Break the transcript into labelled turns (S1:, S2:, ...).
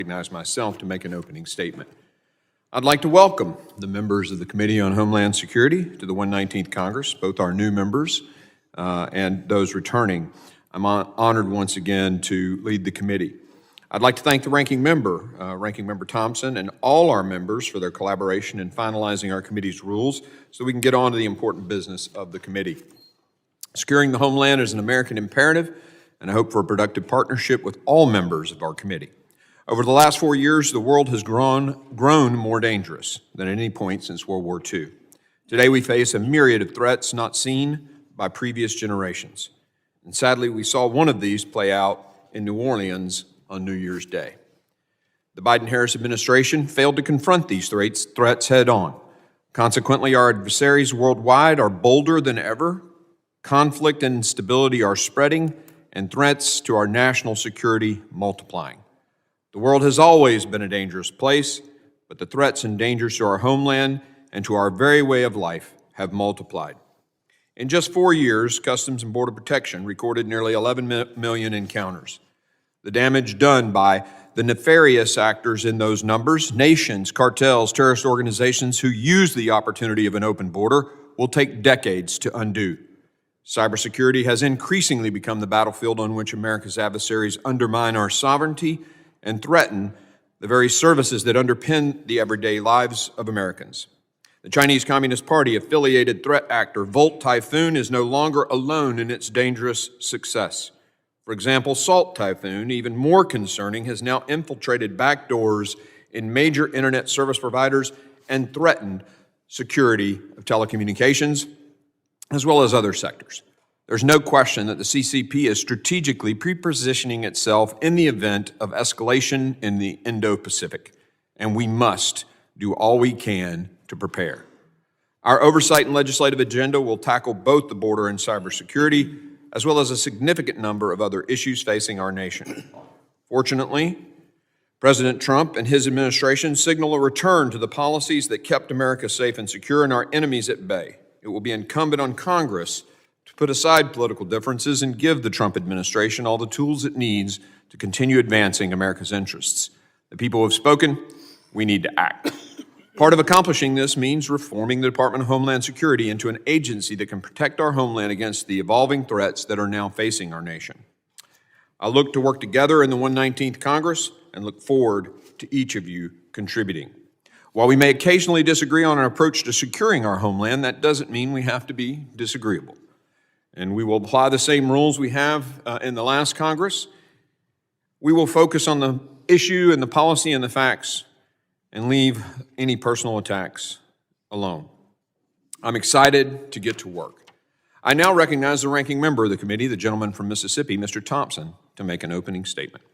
S1: Recognize myself to make an opening statement. I'd like to welcome the members of the Committee on Homeland Security to the 119th Congress, both our new members and those returning. I'm honored once again to lead the committee. I'd like to thank the Ranking Member Thompson, and all our members for their collaboration in finalizing our committee's rules so we can get on to the important business of the committee. Securing the homeland is an American imperative, and I hope for a productive partnership with all members of our committee. Over the last 4 years, the world has grown more dangerous than at any point since World War II. Today, we face a myriad of threats not seen by previous generations. And sadly, we saw one of these play out in New Orleans on New Year's Day. The Biden-Harris administration failed to confront these threats head-on. Consequently, our adversaries worldwide are bolder than ever. Conflict and instability are spreading, and threats to our national security multiplying. The world has always been a dangerous place, but the threats and dangers to our homeland and to our very way of life have multiplied. In just 4 years, Customs and Border Protection recorded nearly 11 million encounters. The damage done by the nefarious actors in those numbers, nations, cartels, terrorist organizations who use the opportunity of an open border, will take decades to undo. Cybersecurity has increasingly become the battlefield on which America's adversaries undermine our sovereignty and threaten the very services that underpin the everyday lives of Americans. The Chinese Communist Party affiliated threat actor Volt Typhoon is no longer alone in its dangerous success. For example, Salt Typhoon, even more concerning, has now infiltrated backdoors in major internet service providers and threatened security of telecommunications, as well as other sectors. There's no question that the CCP is strategically pre-positioning itself in the event of escalation in the Indo-Pacific, and we must do all we can to prepare. Our oversight and legislative agenda will tackle both the border and cybersecurity, as well as a significant number of other issues facing our nation. Fortunately, President Trump and his administration signal a return to the policies that kept America safe and secure and our enemies at bay. It will be incumbent on Congress to put aside political differences and give the Trump administration all the tools it needs to continue advancing America's interests. The people have spoken. We need to act. Part of accomplishing this means reforming the Department of Homeland Security into an agency that can protect our homeland against the evolving threats that are now facing our nation. I look to work together in the 119th Congress and look forward to each of you contributing. While we may occasionally disagree on our approach to securing our homeland, that doesn't mean we have to be disagreeable. And we will apply the same rules we have in the last Congress. We will focus on the issue and the policy and the facts and leave any personal attacks alone. I'm excited to get to work. I now recognize the ranking member of the committee, the gentleman from Mississippi, Mr. Thompson, to make an opening statement.